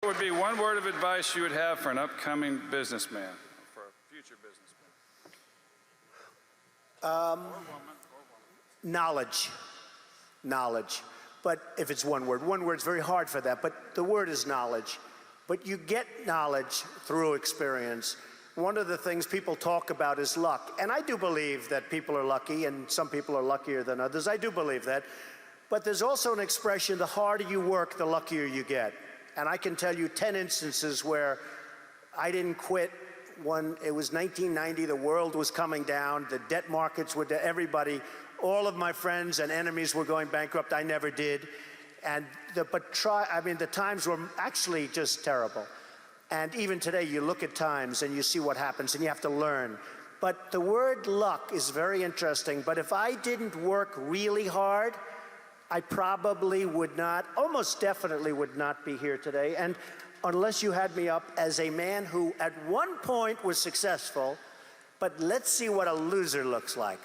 What would be one word of advice you would have for an upcoming businessman, for a future businessman? Knowledge. Knowledge. But if it's one word's very hard for that, but the word is knowledge. But you get knowledge through experience. One of the things people talk about is luck. And I do believe that people are lucky, and some people are luckier than others. I do believe that. But there's also an expression, the harder you work, the luckier you get. And I can tell you 10 instances where I didn't quit when it was 1990, the world was coming down, the debt markets were everybody, all of my friends and enemies were going bankrupt. I never did. And the times were actually just terrible. And even today, you look at times and you see what happens, and you have to learn. But the word luck is very interesting. But if I didn't work really hard, I probably would not, almost definitely would not be here today. And unless you had me up as a man who at one point was successful, but let's see what a loser looks like.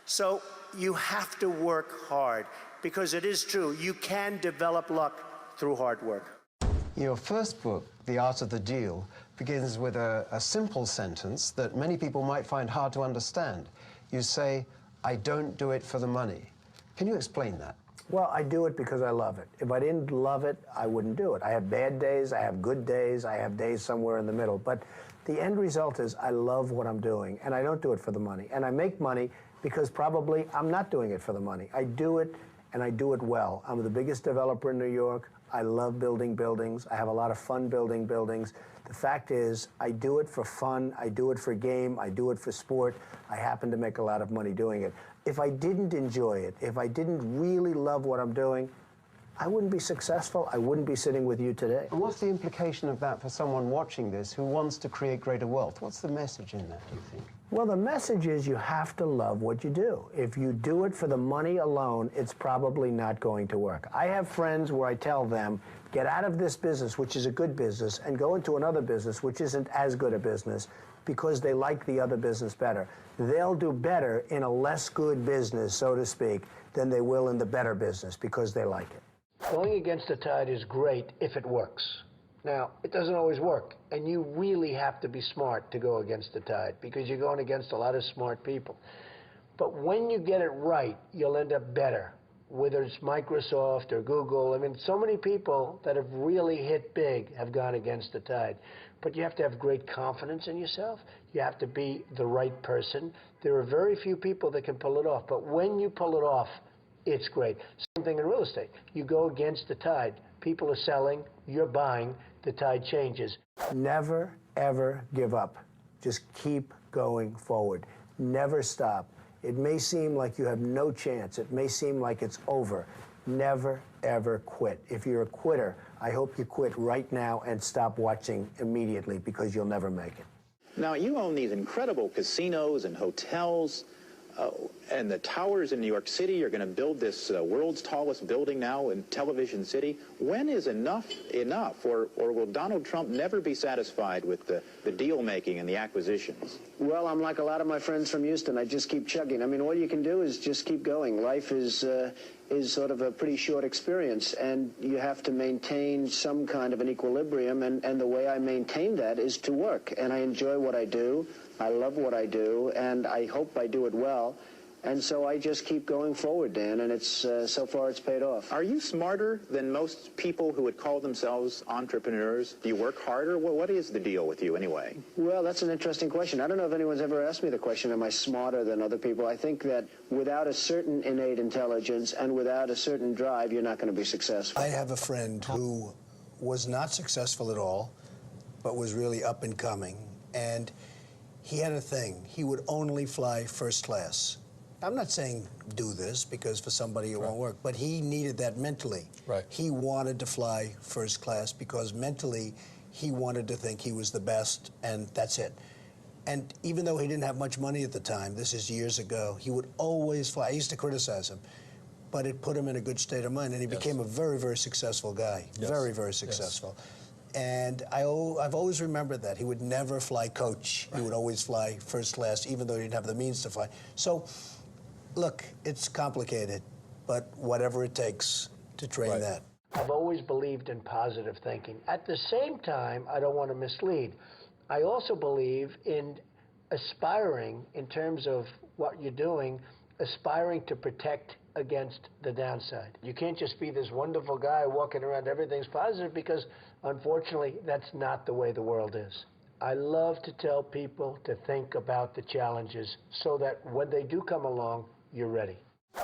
So you have to work hard, because it is true, you can develop luck through hard work. Your first book, The Art of the Deal, begins with a simple sentence that many people might find hard to understand. You say, "I don't do it for the money." Can you explain that? Well, I do it because I love it. If I didn't love it, I wouldn't do it. I have bad days, I have good days, I have days somewhere in the middle. But the end result is I love what I'm doing, and I don't do it for the money. And I make money because probably I'm not doing it for the money. I do it, and I do it well. I'm the biggest developer in New York. I love building buildings. I have a lot of fun building buildings. The fact is, I do it for fun, I do it for game, I do it for sport. I happen to make a lot of money doing it. If I didn't enjoy it, if I didn't really love what I'm doing, I wouldn't be successful. I wouldn't be sitting with you today. And what's the implication of that for someone watching this who wants to create greater wealth? What's the message in that, do you think? Well, the message is you have to love what you do. If you do it for the money alone, it's probably not going to work. I have friends where I tell them, get out of this business, which is a good business, and go into another business, which isn't as good a business, because they like the other business better. They'll do better in a less good business, so to speak, than they will in the better business, because they like it. Going against the tide is great if it works. Now, it doesn't always work, and you really have to be smart to go against the tide, because you're going against a lot of smart people. But when you get it right, you'll end up better, whether it's Microsoft or Google. I mean, so many people that have really hit big have gone against the tide. But you have to have great confidence in yourself. You have to be the right person. There are very few people that can pull it off, but when you pull it off, it's great. Same thing in real estate. You go against the tide. People are selling, you're buying, the tide changes. Never, ever give up. Just keep going forward. Never stop. It may seem like you have no chance. It may seem like it's over. Never, ever quit. If you're a quitter, I hope you quit right now and stop watching immediately, because you'll never make it. Now, you own these incredible casinos and hotels. And the towers in New York City. You're going to build this world's tallest building now in Television City. When is enough enough? Or will Donald Trump never be satisfied with the deal making and the acquisitions? Well, I'm like a lot of my friends from Houston. I just keep chugging. I mean, all you can do is just keep going. Life is sort of a pretty short experience, and you have to maintain some kind of an equilibrium, and the way I maintain that is to work. And I enjoy what I do. I love what I do, and I hope I do it well. And so I just keep going forward, Dan, and it's so far it's paid off. Are you smarter than most people who would call themselves entrepreneurs? Do you work harder? Well, what is the deal with you anyway? Well, that's an interesting question. I don't know if anyone's ever asked me the question, am I smarter than other people? I think that without a certain innate intelligence and without a certain drive, you're not going to be successful. I have a friend who was not successful at all, but was really up and coming. And he had a thing. He would only fly first class. I'm not saying do this, because for somebody it won't work, but he needed that mentally. Right. He wanted to fly first class because mentally he wanted to think he was the best, and that's it. And even though he didn't have much money at the time, this is years ago, he would always fly. I used to criticize him, but it put him in a good state of mind, and he became a very, very successful guy. Very, very successful. And I've always remembered that. He would never fly coach. He would always fly first class, even though he didn't have the means to fly. So, look, it's complicated, but whatever it takes to train that. I've always believed in positive thinking. At the same time, I don't want to mislead. I also believe in aspiring, in terms of what you're doing, aspiring to protect against the downside. You can't just be this wonderful guy walking around, everything's positive, because unfortunately, that's not the way the world is. I love to tell people to think about the challenges so that when they do come along, you're ready.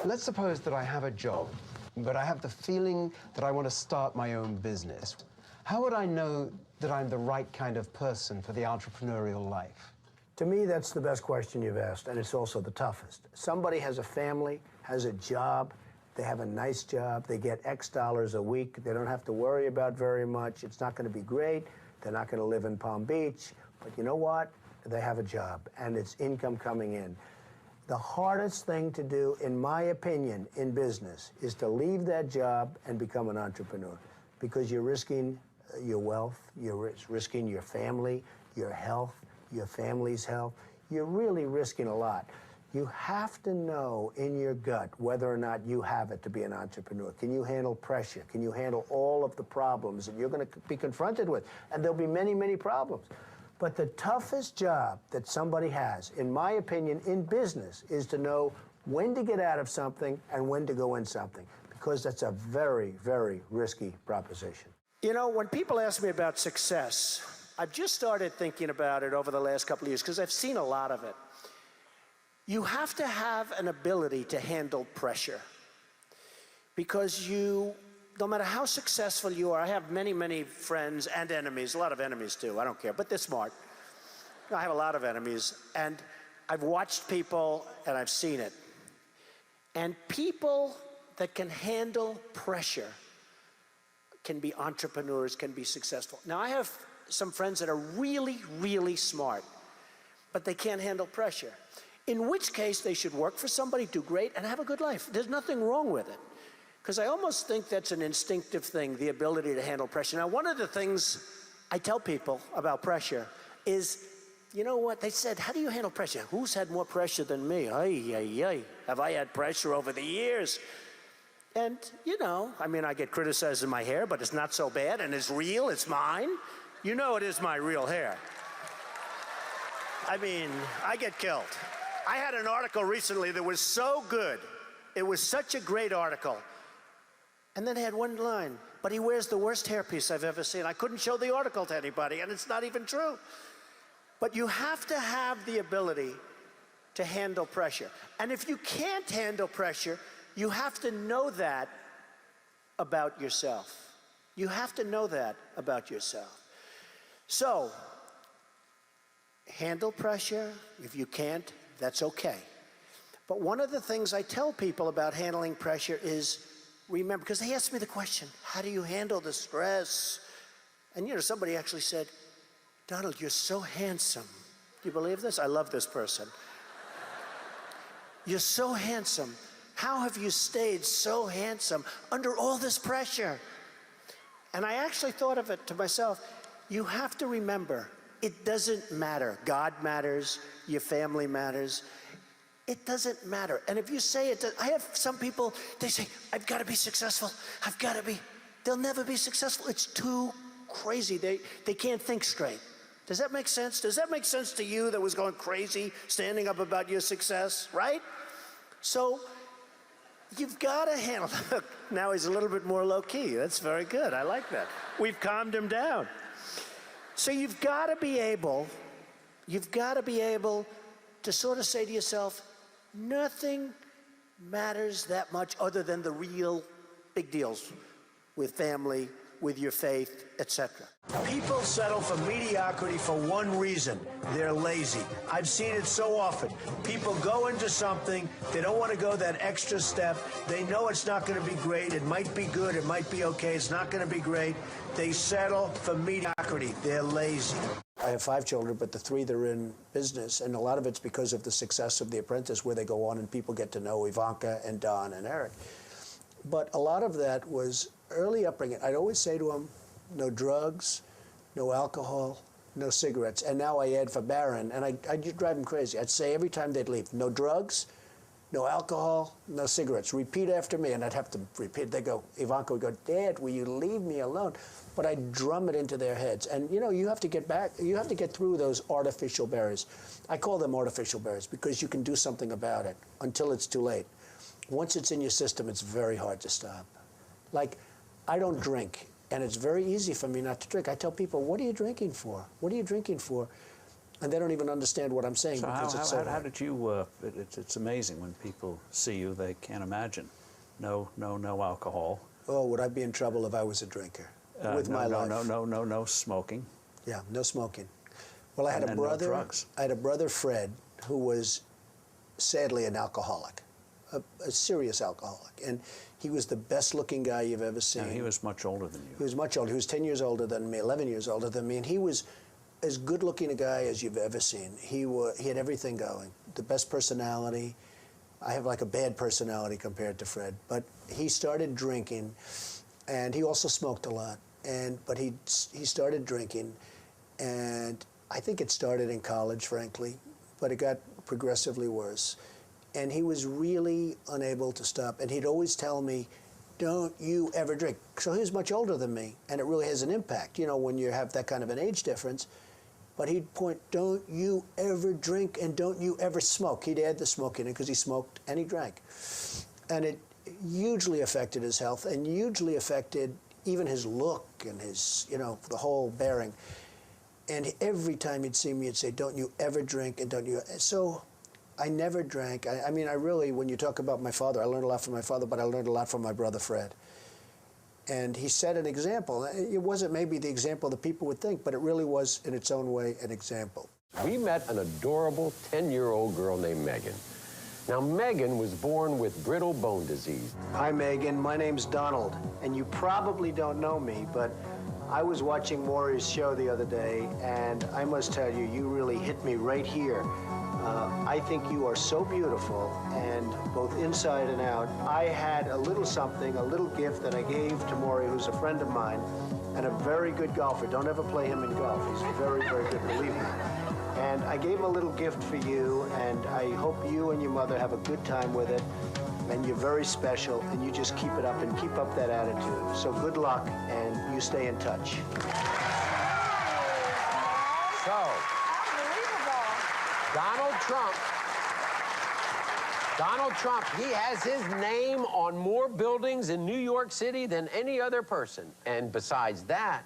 Let's suppose that I have a job, but I have the feeling that I want to start my own business. How would I know that I'm the right kind of person for the entrepreneurial life? To me, that's the best question you've asked, and it's also the toughest. Somebody has a family, has a job, they have a nice job, they get X dollars a week, they don't have to worry about very much, it's not going to be great, they're not going to live in Palm Beach, but you know what? They have a job, and it's income coming in. The hardest thing to do, in my opinion, in business, is to leave that job and become an entrepreneur, because you're risking your wealth, you're risking your family, your health, your family's health. You're really risking a lot. You have to know in your gut whether or not you have it to be an entrepreneur. Can you handle pressure? Can you handle all of the problems that you're going to be confronted with? And there'll be many, many problems. But the toughest job that somebody has, in my opinion, in business, is to know when to get out of something and when to go in something, because that's a very, very risky proposition. You know, when people ask me about success, I've just started thinking about it over the last couple of years because I've seen a lot of it. You have to have an ability to handle pressure, because no matter how successful you are, I have many, many friends and enemies, a lot of enemies too, I don't care, but they're smart. I have a lot of enemies, and I've watched people and I've seen it. And people that can handle pressure can be entrepreneurs, can be successful. Now, I have some friends that are really, really smart, but they can't handle pressure. In which case, they should work for somebody, do great, and have a good life. There's nothing wrong with it. Because I almost think that's an instinctive thing, the ability to handle pressure. Now, one of the things I tell people about pressure is, you know what? They said, how do you handle pressure? Who's had more pressure than me? Ay, ay, ay. Have I had pressure over the years? And, you know, I mean, I get criticized in my hair, but it's not so bad, and it's real, it's mine. You know it is my real hair. I mean, I get killed. I had an article recently that was so good. It was such a great article. And then it had one line, but he wears the worst hairpiece I've ever seen. I couldn't show the article to anybody, and it's not even true. But you have to have the ability to handle pressure. And if you can't handle pressure, you have to know that about yourself. You have to know that about yourself. So, handle pressure. If you can't, that's okay. But one of the things I tell people about handling pressure is, remember, because they asked me the question, how do you handle the stress? And you know, somebody actually said, Donald, you're so handsome. Do you believe this? I love this person. You're so handsome. How have you stayed so handsome under all this pressure? And I actually thought of it to myself. You have to remember, it doesn't matter. God matters, your family matters. It doesn't matter. And if you say it, I have some people, they say, I've got to be successful. I've got to be. They'll never be successful. It's too crazy. They can't think straight. Does that make sense? Does that make sense to you that was going crazy, standing up about your success, right? So you've got to handle it. Look, now he's a little bit more low-key. That's very good. I like that. We've calmed him down. So you've got to be able to sort of say to yourself, nothing matters that much other than the real big deals with family, with your faith, etc. People settle for mediocrity for one reason. They're lazy. I've seen it so often. People go into something, they don't want to go that extra step. They know it's not going to be great. It might be good. It might be okay. It's not going to be great. They settle for mediocrity. They're lazy. I have 5 children, but the 3 that are in business, and a lot of it's because of the success of The Apprentice, where they go on and people get to know Ivanka and Don and Eric. But a lot of that was early upbringing. I'd always say to them, no drugs, no alcohol, no cigarettes. And now I add for Barron, and I'd drive them crazy. I'd say every time they'd leave, no drugs, No alcohol, no cigarettes. Repeat after me. And I'd have to repeat. They go, Ivanka would go, Dad, will you leave me alone? But I'd drum it into their heads. And, you know, you have to get through those artificial barriers. I call them artificial barriers because you can do something about it until it's too late. Once it's in your system, it's very hard to stop. Like, I don't drink, and it's very easy for me not to drink. I tell people, what are you drinking for? What are you drinking for? And they don't even understand what I'm saying. So because it's so how did you, it's amazing when people see you, they can't imagine. No alcohol. Oh, would I be in trouble if I was a drinker with my life? No smoking. Yeah, no smoking. Well, I had a And brother. no drugs. I had a brother, Fred, who was sadly an alcoholic, a serious alcoholic, and he was the best-looking guy you've ever seen. And he was much older than you. He was much older. He was 10 years older than me, 11 years older than me, and he was as good-looking a guy as you've ever seen. He had everything going. The best personality. I have like a bad personality compared to Fred, but he started drinking, and he also smoked a lot. But he started drinking, and I think it started in college, frankly, but it got progressively worse. And he was really unable to stop. And he'd always tell me, don't you ever drink. So he was much older than me, and it really has an impact, you know, when you have that kind of an age difference. But he'd point, don't you ever drink and don't you ever smoke. He'd add the smoking in because he smoked and he drank. And it hugely affected his health and hugely affected even his look and his, you know, the whole bearing. And every time he'd see me, he'd say, don't you ever drink and don't you... So I never drank. I mean, I really, when you talk about my father, I learned a lot from my father, but I learned a lot from my brother, Fred. And he set an example. It wasn't maybe the example that people would think, but it really was, in its own way, an example. We met an adorable 10-year-old girl named Megan. Now, Megan was born with brittle bone disease. Hi, Megan. My name's Donald, and you probably don't know me, but I was watching Maury's show the other day, and I must tell you, you really hit me right here. I think you are so beautiful, and both inside and out. I had a little something, a little gift that I gave to Maury, who's a friend of mine, and a very good golfer. Don't ever play him in golf. He's very, very good, believe me. And I gave him a little gift for you, and I hope you and your mother have a good time with it. And you're very special, and you just keep it up and keep up that attitude. So good luck, and you stay in touch. So, Donald Trump, he has his name on more buildings in New York City than any other person. And besides that,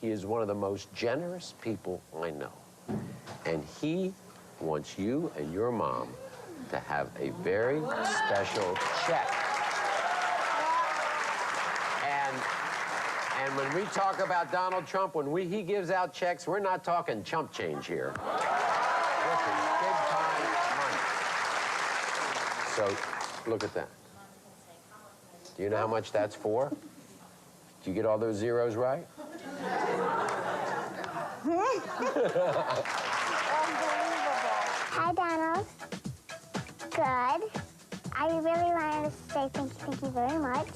he is one of the most generous people I know. And he wants you and your mom to have a very special check. And when we talk about Donald Trump, when he gives out checks, we're not talking chump change here. This is big-time money. So, look at that. Do you know how much that's for? Did you get all those zeros right? Hi, Donald. Good. I really wanted to say thank you very much.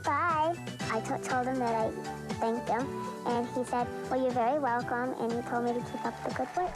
Bye. I told him that I thanked him, and he said, well, you're very welcome, and he told me to keep up the good work.